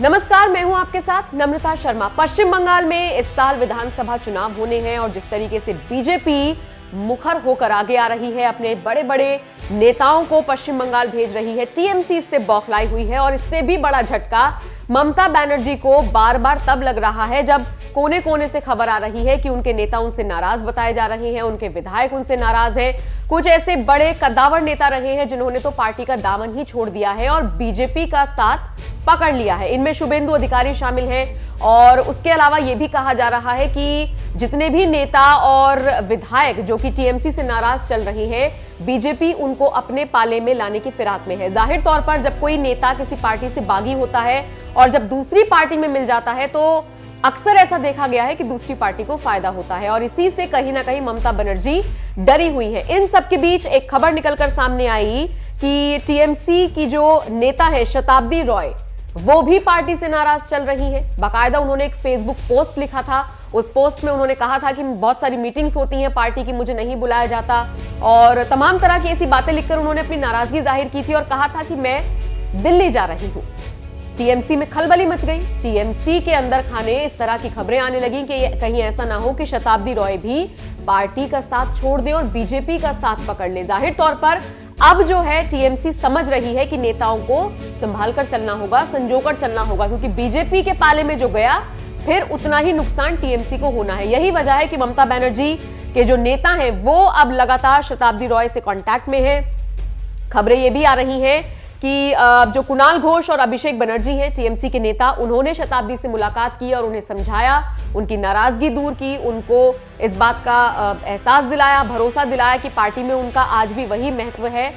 नमस्कार, मैं हूं आपके साथ नम्रता शर्मा। पश्चिम बंगाल में इस साल विधानसभा चुनाव होने हैं और जिस तरीके से बीजेपी मुखर होकर आगे आ रही है, अपने बड़े बड़े नेताओं को पश्चिम बंगाल भेज रही है, टीएमसी इससे बौखलाई हुई है। और इससे भी बड़ा झटका ममता बनर्जी को बार बार तब लग रहा है जब कोने कोने से खबर आ रही है कि उनके नेता उनसे नाराज बताए जा रहे हैं, उनके विधायक उनसे नाराज हैं। कुछ ऐसे बड़े कद्दावर नेता रहे हैं जिन्होंने तो पार्टी का दामन ही छोड़ दिया है और बीजेपी का साथ पकड़ लिया है। इनमें शुभेंदु अधिकारी शामिल हैं और उसके अलावा यह भी कहा जा रहा है कि जितने भी नेता और विधायक जो कि टीएमसी से नाराज चल रहे हैं, बीजेपी उनको अपने पाले में लाने की फिराक में है। जाहिर तौर पर जब कोई नेता किसी पार्टी से बागी होता है और जब दूसरी पार्टी में मिल जाता है तो अक्सर ऐसा देखा गया है कि दूसरी पार्टी को फायदा होता है और इसी से कहीं ना कहीं ममता बनर्जी डरी हुई है। इन सब के बीच एक खबर निकलकर सामने आई कि टीएमसी की जो नेता है शताब्दी रॉय, वो भी पार्टी से नाराज चल रही है। बाकायदा उन्होंने एक फेसबुक पोस्ट लिखा था। उस पोस्ट में उन्होंने कहा था कि बहुत सारी मीटिंग्स होती हैं पार्टी की, मुझे नहीं बुलाया जाता और तमाम तरह की ऐसी बातें लिखकर उन्होंने अपनी नाराजगी जाहिर की थी और कहा था कि मैं दिल्ली जा रही हूं। टीएमसी में खलबली मच गई। टीएमसी के अंदर खाने इस तरह की खबरें आने लगी कि कहीं ऐसा ना हो कि शताब्दी रॉय भी पार्टी का साथ छोड़ दे और बीजेपी का साथ पकड़ ले। जाहिर तौर पर अब जो है टीएमसी समझ रही है कि नेताओं को संभाल कर चलना होगा, संजोकर चलना होगा, क्योंकि बीजेपी के पाले में जो गया फिर उतना ही नुकसान टीएमसी को होना है। यही वजह है कि ममता बनर्जी के जो नेता हैं वो अब लगातार शताब्दी रॉय से कांटेक्ट में हैं। खबरें ये भी आ रही हैं कि जो कुणाल घोष और अभिषेक बनर्जी हैं टीएमसी के नेता, उन्होंने शताब्दी से मुलाकात की और उन्हें समझाया, उनकी नाराजगी दूर की, उनको इस बात का एहसास दिलाया, भरोसा दिलाया कि पार्टी में उनका आज भी वही महत्व है,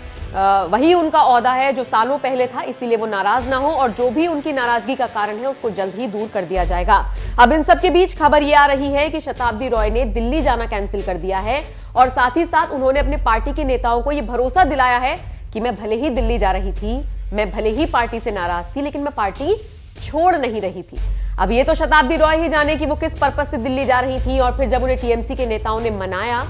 वही उनका ओहदा है जो सालों पहले था, इसीलिए वो नाराज ना हो और जो भी उनकी नाराजगी का कारण है उसको जल्द ही दूर कर दिया जाएगा। अब इन सब के बीच खबर ये आ रही है कि शताब्दी रॉय ने दिल्ली जाना कैंसिल कर दिया है और साथ ही साथ उन्होंने अपने पार्टी के नेताओं को यह भरोसा दिलाया है कि मैं भले ही दिल्ली जा रही थी, मैं भले ही पार्टी से नाराज थी, लेकिन मैं पार्टी छोड़ नहीं रही थी। अब ये तो शताब्दी रॉय ही जाने कि वो किस पर्पस से दिल्ली जा रही थी और फिर जब उन्हें टीएमसी के नेताओं ने मनाया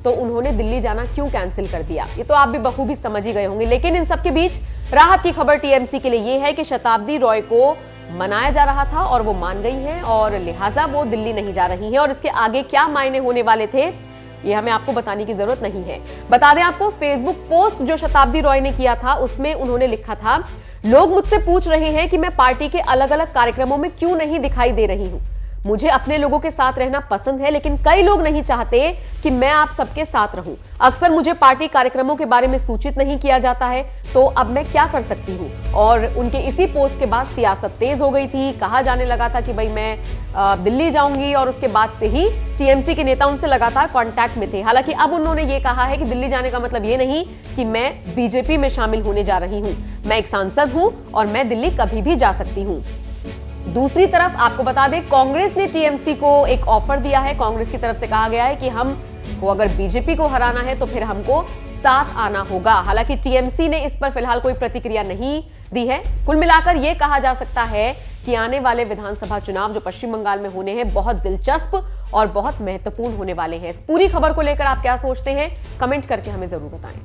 तो उन्होंने दिल्ली जाना क्यों कैंसिल कर दिया, ये तो आप भी बखूबी समझ ही गए होंगे। लेकिन इन सब के बीच राहत की खबर टीएमसी के लिए ये है कि शताब्दी रॉय को मनाया जा रहा था और वो मान गई हैं और लिहाजा वो दिल्ली नहीं जा रही है और इसके आगे क्या मायने होने वाले थे ये हमें आपको बताने की जरूरत नहीं है। बता दें आपको, फेसबुक पोस्ट जो शताब्दी रॉय ने किया था उसमें उन्होंने लिखा था, लोग मुझसे पूछ रहे हैं कि मैं पार्टी के अलग अलग कार्यक्रमों में क्यों नहीं दिखाई दे रही हूं। मुझे अपने लोगों के साथ रहना पसंद है, लेकिन कई लोग नहीं चाहते कि मैं आप सबके साथ रहूं। अक्सर मुझे पार्टी कार्यक्रमों के बारे में सूचित नहीं किया जाता है, तो अब मैं क्या कर सकती हूं। और उनके इसी पोस्ट के बाद सियासत तेज हो गई थी। कहा जाने लगा था कि भाई मैं दिल्ली जाऊंगी और उसके बाद से ही टीएमसी के नेता उनसे लगातार कांटेक्ट में थे। हालांकि अब उन्होंने ये कहा है कि दिल्ली जाने का मतलब ये नहीं कि मैं बीजेपी में शामिल होने जा रही हूं। मैं एक सांसद हूं और मैं दिल्ली कभी भी जा सकती हूं। दूसरी तरफ आपको बता दें, कांग्रेस ने टीएमसी को एक ऑफर दिया है। कांग्रेस की तरफ से कहा गया है कि हमको अगर बीजेपी को हराना है तो फिर हमको साथ आना होगा। हालांकि टीएमसी ने इस पर फिलहाल कोई प्रतिक्रिया नहीं दी है। कुल मिलाकर यह कहा जा सकता है कि आने वाले विधानसभा चुनाव जो पश्चिम बंगाल में होने हैं बहुत दिलचस्प और बहुत महत्वपूर्ण होने वाले हैं। इस पूरी खबर को लेकर आप क्या सोचते हैं, कमेंट करके हमें जरूर बताएं।